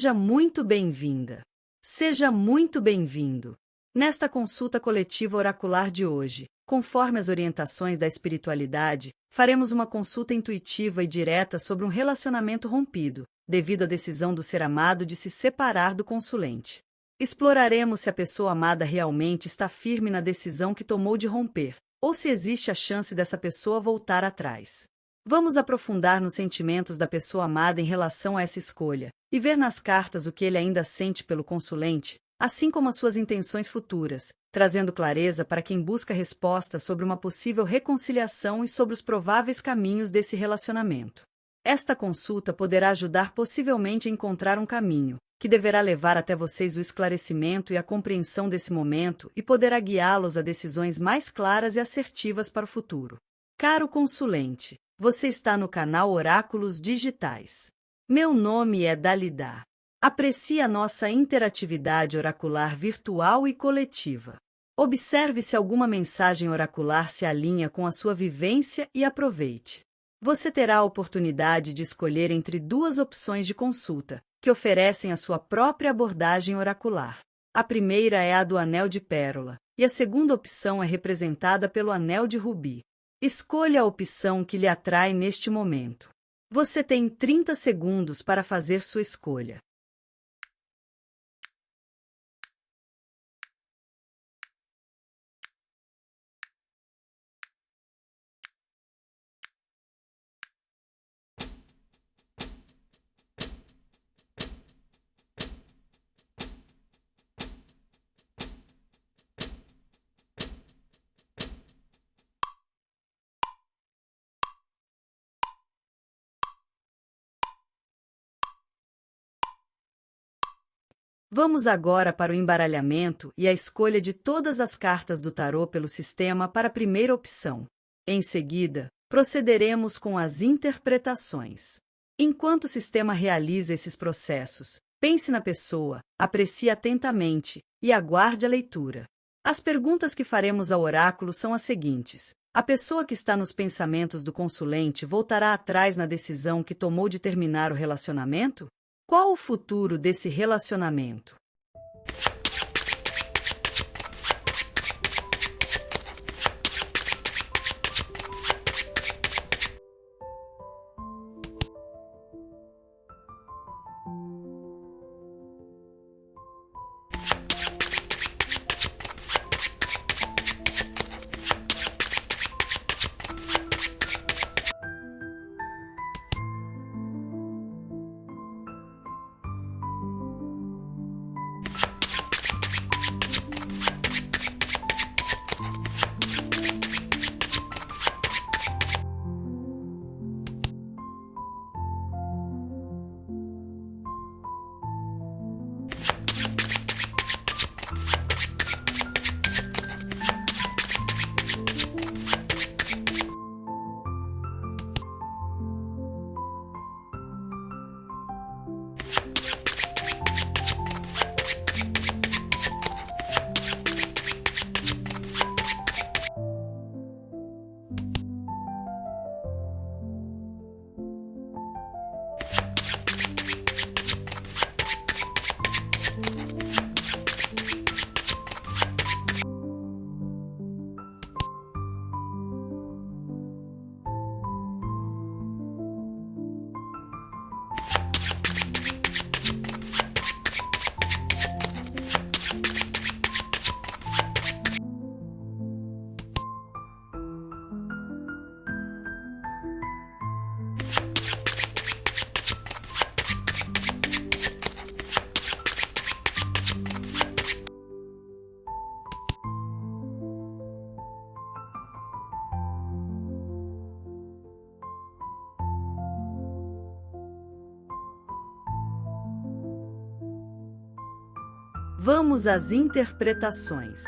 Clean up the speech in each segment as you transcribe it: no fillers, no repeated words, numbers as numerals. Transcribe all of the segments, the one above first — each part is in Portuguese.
Seja muito bem-vinda. Seja muito bem-vindo. Nesta consulta coletiva oracular de hoje, conforme as orientações da espiritualidade, faremos uma consulta intuitiva e direta sobre um relacionamento rompido, devido à decisão do ser amado de se separar do consulente. Exploraremos se a pessoa amada realmente está firme na decisão que tomou de romper, ou se existe a chance dessa pessoa voltar atrás. Vamos aprofundar nos sentimentos da pessoa amada em relação a essa escolha, e ver nas cartas o que ele ainda sente pelo consulente, assim como as suas intenções futuras, trazendo clareza para quem busca respostas sobre uma possível reconciliação e sobre os prováveis caminhos desse relacionamento. Esta consulta poderá ajudar possivelmente a encontrar um caminho, que deverá levar até vocês o esclarecimento e a compreensão desse momento e poderá guiá-los a decisões mais claras e assertivas para o futuro. Caro consulente, você está no canal Oráculos Digitais. Meu nome é Dalida. Aprecie a nossa interatividade oracular virtual e coletiva. Observe se alguma mensagem oracular se alinha com a sua vivência e aproveite. Você terá a oportunidade de escolher entre duas opções de consulta, que oferecem a sua própria abordagem oracular. A primeira é a do Anel de Pérola, e a segunda opção é representada pelo Anel de Rubi. Escolha a opção que lhe atrai neste momento. Você tem 30 segundos para fazer sua escolha. Vamos agora para o embaralhamento e a escolha de todas as cartas do tarô pelo sistema para a primeira opção. Em seguida, procederemos com as interpretações. Enquanto o sistema realiza esses processos, pense na pessoa, aprecie atentamente e aguarde a leitura. As perguntas que faremos ao oráculo são as seguintes. A pessoa que está nos pensamentos do consulente voltará atrás na decisão que tomou de terminar o relacionamento? Qual o futuro desse relacionamento? Vamos às interpretações.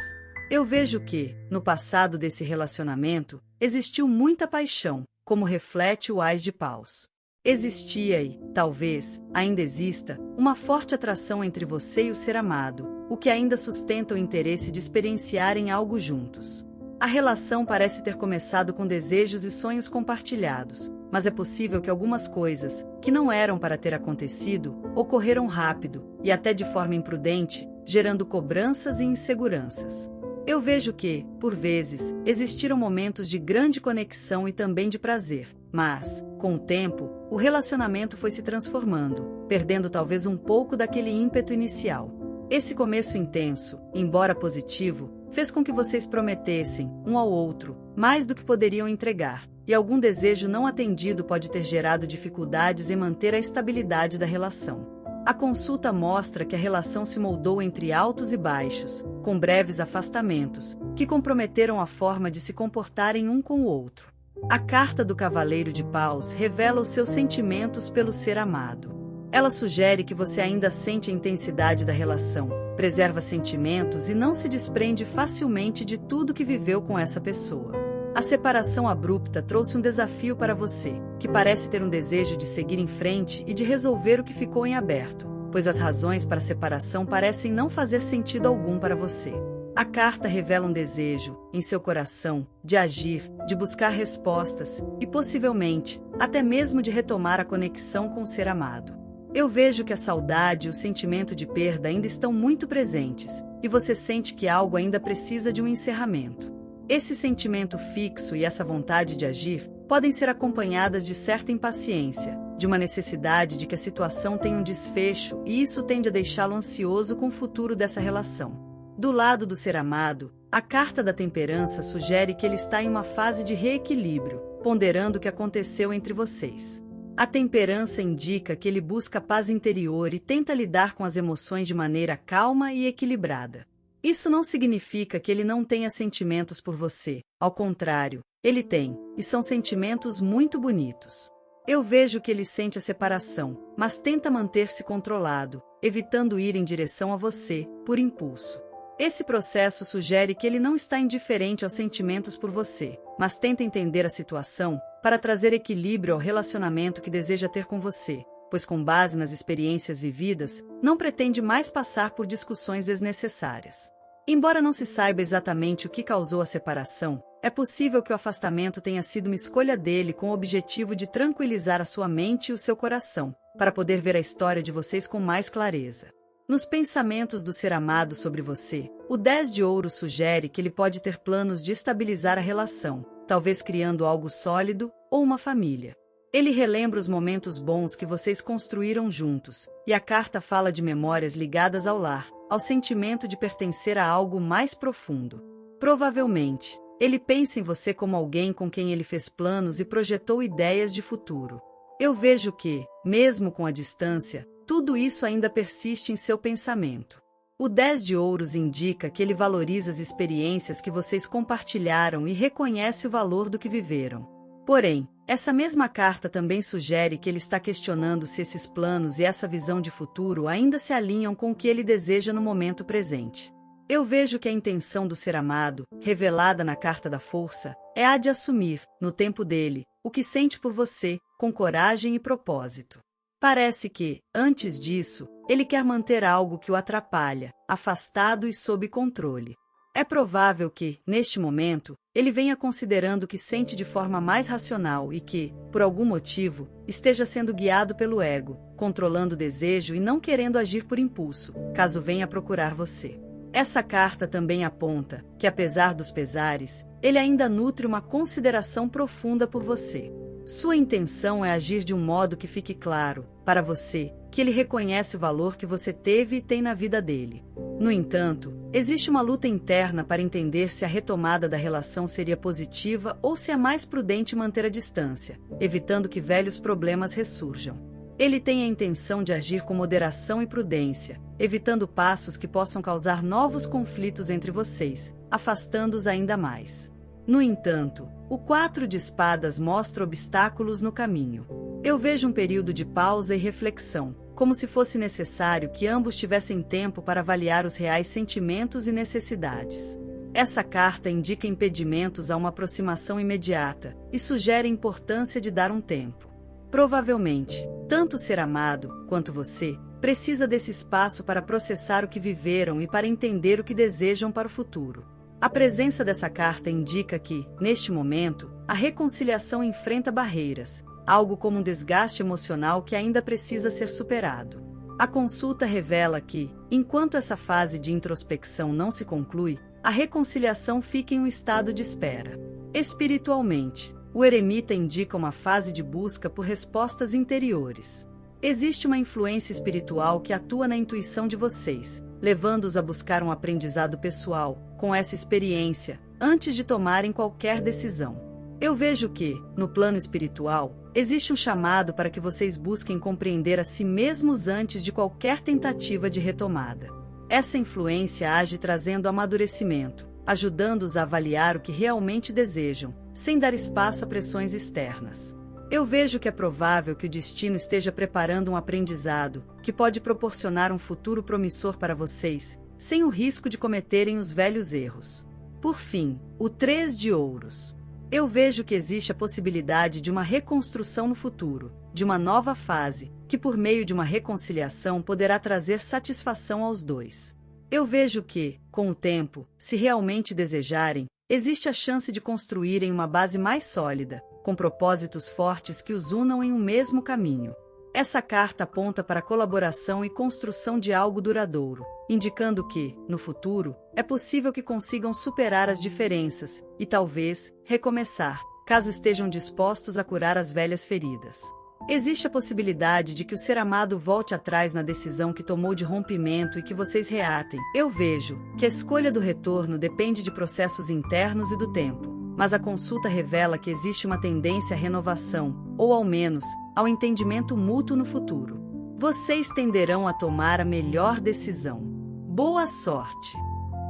Eu vejo que, no passado desse relacionamento, existiu muita paixão, como reflete o Ás de Paus. Existia e, talvez, ainda exista, uma forte atração entre você e o ser amado, o que ainda sustenta o interesse de experienciarem algo juntos. A relação parece ter começado com desejos e sonhos compartilhados, mas é possível que algumas coisas, que não eram para ter acontecido, ocorreram rápido, e até de forma imprudente, gerando cobranças e inseguranças. Eu vejo que, por vezes, existiram momentos de grande conexão e também de prazer, mas, com o tempo, o relacionamento foi se transformando, perdendo talvez um pouco daquele ímpeto inicial. Esse começo intenso, embora positivo, fez com que vocês prometessem, um ao outro, mais do que poderiam entregar, e algum desejo não atendido pode ter gerado dificuldades em manter a estabilidade da relação. A consulta mostra que a relação se moldou entre altos e baixos, com breves afastamentos, que comprometeram a forma de se comportarem um com o outro. A carta do Cavaleiro de Paus revela os seus sentimentos pelo ser amado. Ela sugere que você ainda sente a intensidade da relação, preserva sentimentos e não se desprende facilmente de tudo que viveu com essa pessoa. A separação abrupta trouxe um desafio para você, que parece ter um desejo de seguir em frente e de resolver o que ficou em aberto, pois as razões para a separação parecem não fazer sentido algum para você. A carta revela um desejo, em seu coração, de agir, de buscar respostas e, possivelmente, até mesmo de retomar a conexão com o ser amado. Eu vejo que a saudade e o sentimento de perda ainda estão muito presentes, e você sente que algo ainda precisa de um encerramento. Esse sentimento fixo e essa vontade de agir podem ser acompanhadas de certa impaciência, de uma necessidade de que a situação tenha um desfecho, e isso tende a deixá-lo ansioso com o futuro dessa relação. Do lado do ser amado, a carta da temperança sugere que ele está em uma fase de reequilíbrio, ponderando o que aconteceu entre vocês. A temperança indica que ele busca paz interior e tenta lidar com as emoções de maneira calma e equilibrada. Isso não significa que ele não tenha sentimentos por você, ao contrário, ele tem, e são sentimentos muito bonitos. Eu vejo que ele sente a separação, mas tenta manter-se controlado, evitando ir em direção a você, por impulso. Esse processo sugere que ele não está indiferente aos sentimentos por você, mas tenta entender a situação para trazer equilíbrio ao relacionamento que deseja ter com você, pois com base nas experiências vividas, não pretende mais passar por discussões desnecessárias. Embora não se saiba exatamente o que causou a separação, é possível que o afastamento tenha sido uma escolha dele com o objetivo de tranquilizar a sua mente e o seu coração, para poder ver a história de vocês com mais clareza. Nos pensamentos do ser amado sobre você, o 10 de ouros sugere que ele pode ter planos de estabilizar a relação, talvez criando algo sólido ou uma família. Ele relembra os momentos bons que vocês construíram juntos, e a carta fala de memórias ligadas ao lar, ao sentimento de pertencer a algo mais profundo. Provavelmente, ele pensa em você como alguém com quem ele fez planos e projetou ideias de futuro. Eu vejo que, mesmo com a distância, tudo isso ainda persiste em seu pensamento. O 10 de ouros indica que ele valoriza as experiências que vocês compartilharam e reconhece o valor do que viveram. Porém, essa mesma carta também sugere que ele está questionando se esses planos e essa visão de futuro ainda se alinham com o que ele deseja no momento presente. Eu vejo que a intenção do ser amado, revelada na carta da força, é a de assumir, no tempo dele, o que sente por você, com coragem e propósito. Parece que, antes disso, ele quer manter algo que o atrapalha, afastado e sob controle. É provável que, neste momento, ele venha considerando o que sente de forma mais racional e que, por algum motivo, esteja sendo guiado pelo ego, controlando o desejo e não querendo agir por impulso, caso venha procurar você. Essa carta também aponta que, apesar dos pesares, ele ainda nutre uma consideração profunda por você. Sua intenção é agir de um modo que fique claro, para você, que ele reconhece o valor que você teve e tem na vida dele. No entanto, existe uma luta interna para entender se a retomada da relação seria positiva ou se é mais prudente manter a distância, evitando que velhos problemas ressurjam. Ele tem a intenção de agir com moderação e prudência, evitando passos que possam causar novos conflitos entre vocês, afastando-os ainda mais. No entanto, o 4 de espadas mostra obstáculos no caminho. Eu vejo um período de pausa e reflexão, como se fosse necessário que ambos tivessem tempo para avaliar os reais sentimentos e necessidades. Essa carta indica impedimentos a uma aproximação imediata e sugere a importância de dar um tempo. Provavelmente, tanto o ser amado, quanto você, precisa desse espaço para processar o que viveram e para entender o que desejam para o futuro. A presença dessa carta indica que, neste momento, a reconciliação enfrenta barreiras, algo como um desgaste emocional que ainda precisa ser superado. A consulta revela que, enquanto essa fase de introspecção não se conclui, a reconciliação fica em um estado de espera. Espiritualmente, o eremita indica uma fase de busca por respostas interiores. Existe uma influência espiritual que atua na intuição de vocês, levando-os a buscar um aprendizado pessoal, com essa experiência, antes de tomarem qualquer decisão. Eu vejo que, no plano espiritual, existe um chamado para que vocês busquem compreender a si mesmos antes de qualquer tentativa de retomada. Essa influência age trazendo amadurecimento, ajudando-os a avaliar o que realmente desejam, sem dar espaço a pressões externas. Eu vejo que é provável que o destino esteja preparando um aprendizado, que pode proporcionar um futuro promissor para vocês, sem o risco de cometerem os velhos erros. Por fim, o 3 de ouros. Eu vejo que existe a possibilidade de uma reconstrução no futuro, de uma nova fase, que por meio de uma reconciliação poderá trazer satisfação aos dois. Eu vejo que, com o tempo, se realmente desejarem, existe a chance de construírem uma base mais sólida, com propósitos fortes que os unam em um mesmo caminho. Essa carta aponta para a colaboração e construção de algo duradouro, indicando que, no futuro, é possível que consigam superar as diferenças e, talvez, recomeçar, caso estejam dispostos a curar as velhas feridas. Existe a possibilidade de que o ser amado volte atrás na decisão que tomou de rompimento e que vocês reatem. Eu vejo que a escolha do retorno depende de processos internos e do tempo, mas a consulta revela que existe uma tendência à renovação, ou ao menos, ao entendimento mútuo no futuro. Vocês tenderão a tomar a melhor decisão. Boa sorte!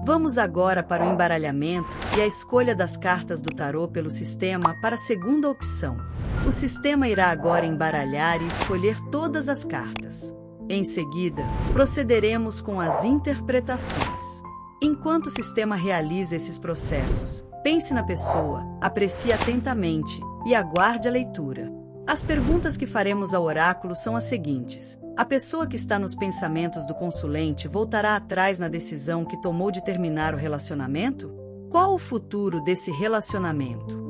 Vamos agora para o embaralhamento e a escolha das cartas do tarô pelo sistema para a segunda opção. O sistema irá agora embaralhar e escolher todas as cartas. Em seguida, procederemos com as interpretações. Enquanto o sistema realiza esses processos, pense na pessoa, aprecie atentamente e aguarde a leitura. As perguntas que faremos ao oráculo são as seguintes. A pessoa que está nos pensamentos do consulente voltará atrás na decisão que tomou de terminar o relacionamento? Qual o futuro desse relacionamento?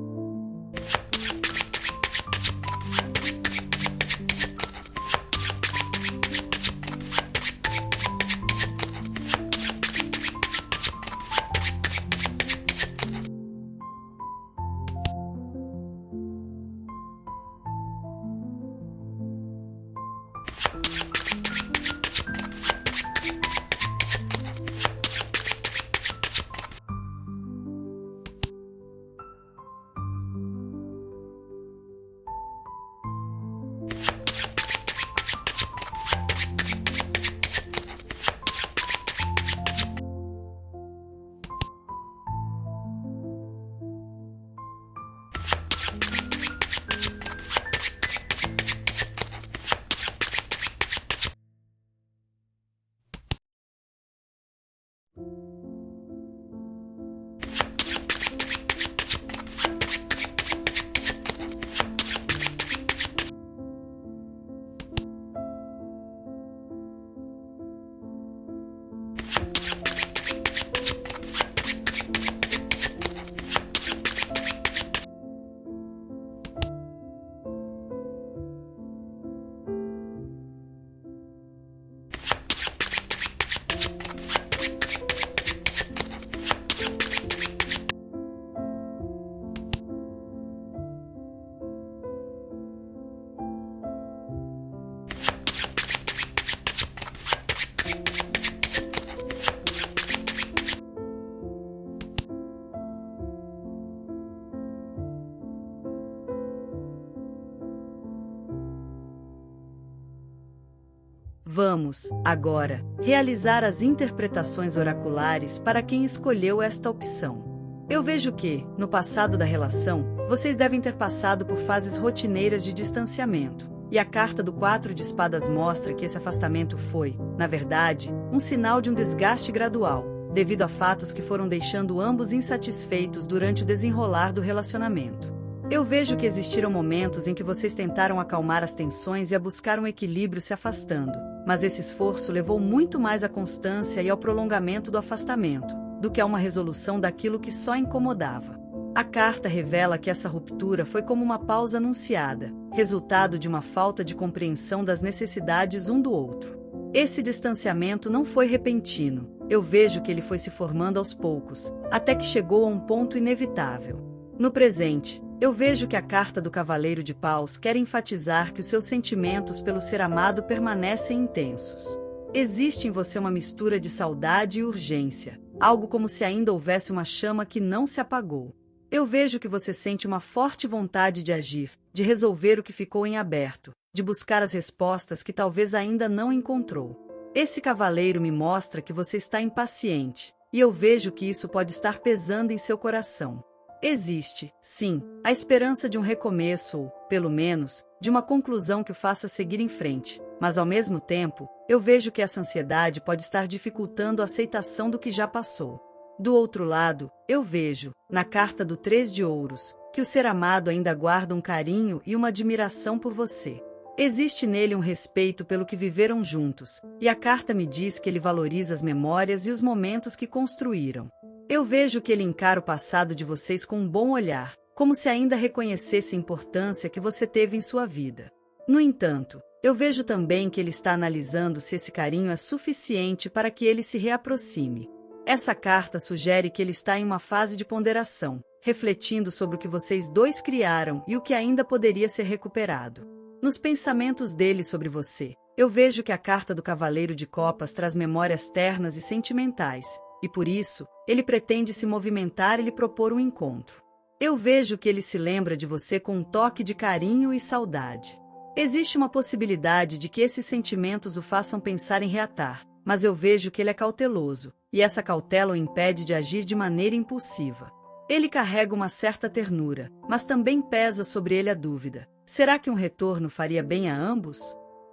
Vamos, agora, realizar as interpretações oraculares para quem escolheu esta opção. Eu vejo que, no passado da relação, vocês devem ter passado por fases rotineiras de distanciamento, e a carta do 4 de espadas mostra que esse afastamento foi, na verdade, um sinal de um desgaste gradual, devido a fatos que foram deixando ambos insatisfeitos durante o desenrolar do relacionamento. Eu vejo que existiram momentos em que vocês tentaram acalmar as tensões e a buscar um equilíbrio se afastando, mas esse esforço levou muito mais à constância e ao prolongamento do afastamento, do que a uma resolução daquilo que só incomodava. A carta revela que essa ruptura foi como uma pausa anunciada, resultado de uma falta de compreensão das necessidades um do outro. Esse distanciamento não foi repentino, eu vejo que ele foi se formando aos poucos, até que chegou a um ponto inevitável. No presente, eu vejo que a carta do Cavaleiro de Paus quer enfatizar que os seus sentimentos pelo ser amado permanecem intensos. Existe em você uma mistura de saudade e urgência, algo como se ainda houvesse uma chama que não se apagou. Eu vejo que você sente uma forte vontade de agir, de resolver o que ficou em aberto, de buscar as respostas que talvez ainda não encontrou. Esse cavaleiro me mostra que você está impaciente, e eu vejo que isso pode estar pesando em seu coração. Existe, sim, a esperança de um recomeço ou, pelo menos, de uma conclusão que o faça seguir em frente, mas ao mesmo tempo, eu vejo que essa ansiedade pode estar dificultando a aceitação do que já passou. Do outro lado, eu vejo, na carta do 3 de ouros, que o ser amado ainda guarda um carinho e uma admiração por você. Existe nele um respeito pelo que viveram juntos, e a carta me diz que ele valoriza as memórias e os momentos que construíram. Eu vejo que ele encara o passado de vocês com um bom olhar, como se ainda reconhecesse a importância que você teve em sua vida. No entanto, eu vejo também que ele está analisando se esse carinho é suficiente para que ele se reaproxime. Essa carta sugere que ele está em uma fase de ponderação, refletindo sobre o que vocês dois criaram e o que ainda poderia ser recuperado. Nos pensamentos dele sobre você, eu vejo que a carta do Cavaleiro de Copas traz memórias ternas e sentimentais, e por isso, ele pretende se movimentar e lhe propor um encontro. Eu vejo que ele se lembra de você com um toque de carinho e saudade. Existe uma possibilidade de que esses sentimentos o façam pensar em reatar, mas eu vejo que ele é cauteloso, e essa cautela o impede de agir de maneira impulsiva. Ele carrega uma certa ternura, mas também pesa sobre ele a dúvida: será que um retorno faria bem a ambos?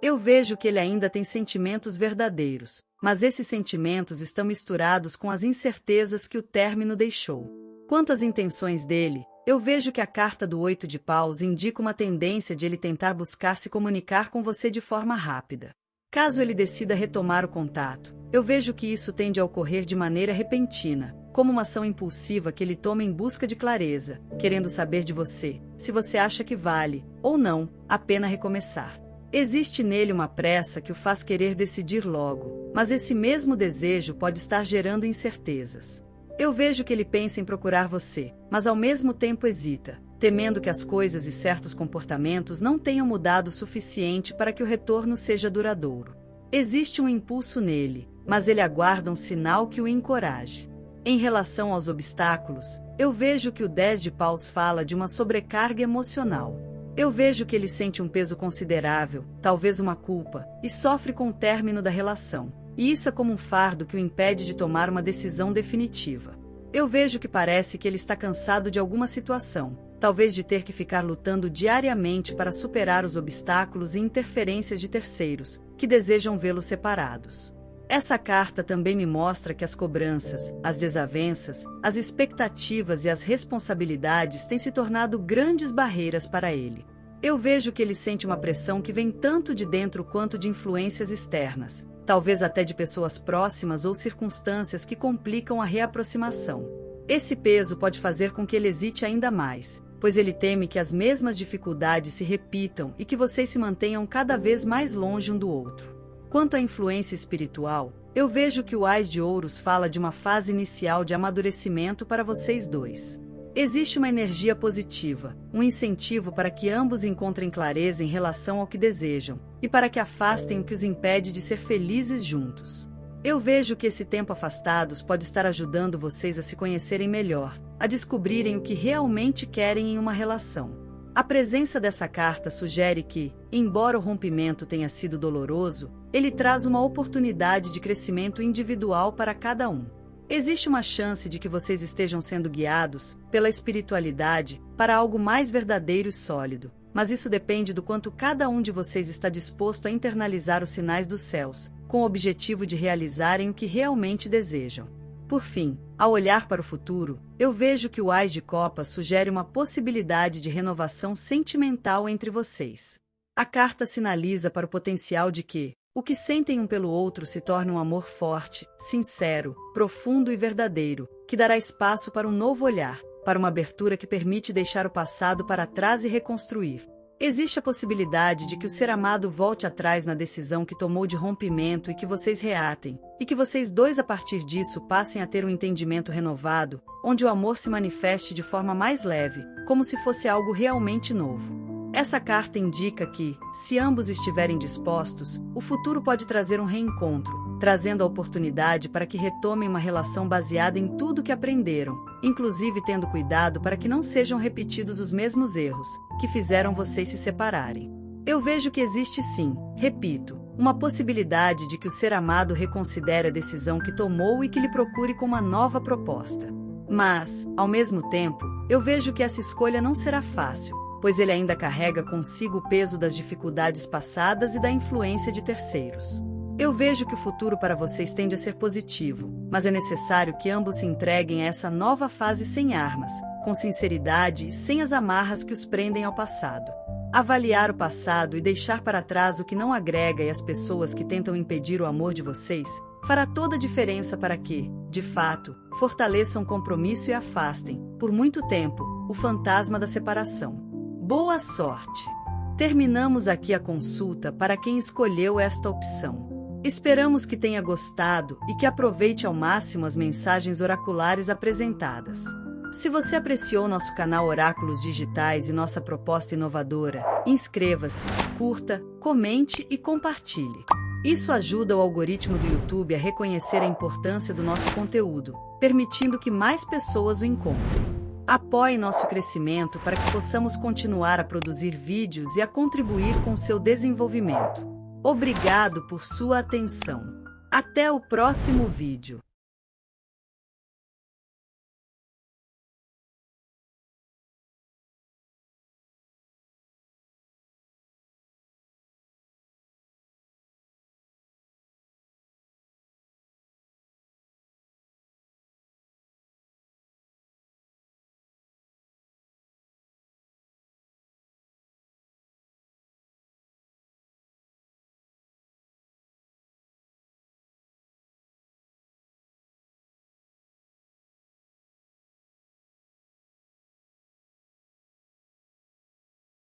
Eu vejo que ele ainda tem sentimentos verdadeiros, mas esses sentimentos estão misturados com as incertezas que o término deixou. Quanto às intenções dele, eu vejo que a carta do 8 de paus indica uma tendência de ele tentar buscar se comunicar com você de forma rápida. Caso ele decida retomar o contato, eu vejo que isso tende a ocorrer de maneira repentina, como uma ação impulsiva que ele toma em busca de clareza, querendo saber de você, se você acha que vale, ou não, a pena recomeçar. Existe nele uma pressa que o faz querer decidir logo, mas esse mesmo desejo pode estar gerando incertezas. Eu vejo que ele pensa em procurar você, mas ao mesmo tempo hesita, temendo que as coisas e certos comportamentos não tenham mudado o suficiente para que o retorno seja duradouro. Existe um impulso nele, mas ele aguarda um sinal que o encoraje. Em relação aos obstáculos, eu vejo que o 10 de paus fala de uma sobrecarga emocional. Eu vejo que ele sente um peso considerável, talvez uma culpa, e sofre com o término da relação. E isso é como um fardo que o impede de tomar uma decisão definitiva. Eu vejo que parece que ele está cansado de alguma situação, talvez de ter que ficar lutando diariamente para superar os obstáculos e interferências de terceiros, que desejam vê-los separados. Essa carta também me mostra que as cobranças, as desavenças, as expectativas e as responsabilidades têm se tornado grandes barreiras para ele. Eu vejo que ele sente uma pressão que vem tanto de dentro quanto de influências externas, talvez até de pessoas próximas ou circunstâncias que complicam a reaproximação. Esse peso pode fazer com que ele hesite ainda mais, pois ele teme que as mesmas dificuldades se repitam e que vocês se mantenham cada vez mais longe um do outro. Quanto à influência espiritual, eu vejo que o Ás de Ouros fala de uma fase inicial de amadurecimento para vocês dois. Existe uma energia positiva, um incentivo para que ambos encontrem clareza em relação ao que desejam, e para que afastem o que os impede de ser felizes juntos. Eu vejo que esse tempo afastados pode estar ajudando vocês a se conhecerem melhor, a descobrirem o que realmente querem em uma relação. A presença dessa carta sugere que, embora o rompimento tenha sido doloroso, ele traz uma oportunidade de crescimento individual para cada um. Existe uma chance de que vocês estejam sendo guiados, pela espiritualidade, para algo mais verdadeiro e sólido, mas isso depende do quanto cada um de vocês está disposto a internalizar os sinais dos céus, com o objetivo de realizarem o que realmente desejam. Por fim, ao olhar para o futuro, eu vejo que o Ás de Copas sugere uma possibilidade de renovação sentimental entre vocês. A carta sinaliza para o potencial de que o que sentem um pelo outro se torna um amor forte, sincero, profundo e verdadeiro, que dará espaço para um novo olhar, para uma abertura que permite deixar o passado para trás e reconstruir. Existe a possibilidade de que o ser amado volte atrás na decisão que tomou de rompimento e que vocês reatem, e que vocês dois a partir disso passem a ter um entendimento renovado, onde o amor se manifeste de forma mais leve, como se fosse algo realmente novo. Essa carta indica que, se ambos estiverem dispostos, o futuro pode trazer um reencontro, trazendo a oportunidade para que retomem uma relação baseada em tudo que aprenderam, inclusive tendo cuidado para que não sejam repetidos os mesmos erros que fizeram vocês se separarem. Eu vejo que existe sim, repito, uma possibilidade de que o ser amado reconsidere a decisão que tomou e que lhe procure com uma nova proposta. Mas, ao mesmo tempo, eu vejo que essa escolha não será fácil, pois ele ainda carrega consigo o peso das dificuldades passadas e da influência de terceiros. Eu vejo que o futuro para vocês tende a ser positivo, mas é necessário que ambos se entreguem a essa nova fase sem armas, com sinceridade e sem as amarras que os prendem ao passado. Avaliar o passado e deixar para trás o que não agrega e as pessoas que tentam impedir o amor de vocês fará toda a diferença para que, de fato, fortaleçam o compromisso e afastem, por muito tempo, o fantasma da separação. Boa sorte! Terminamos aqui a consulta para quem escolheu esta opção. Esperamos que tenha gostado e que aproveite ao máximo as mensagens oraculares apresentadas. Se você apreciou nosso canal Oráculos Digitais e nossa proposta inovadora, inscreva-se, curta, comente e compartilhe. Isso ajuda o algoritmo do YouTube a reconhecer a importância do nosso conteúdo, permitindo que mais pessoas o encontrem. Apoie nosso crescimento para que possamos continuar a produzir vídeos e a contribuir com seu desenvolvimento. Obrigado por sua atenção. Até o próximo vídeo.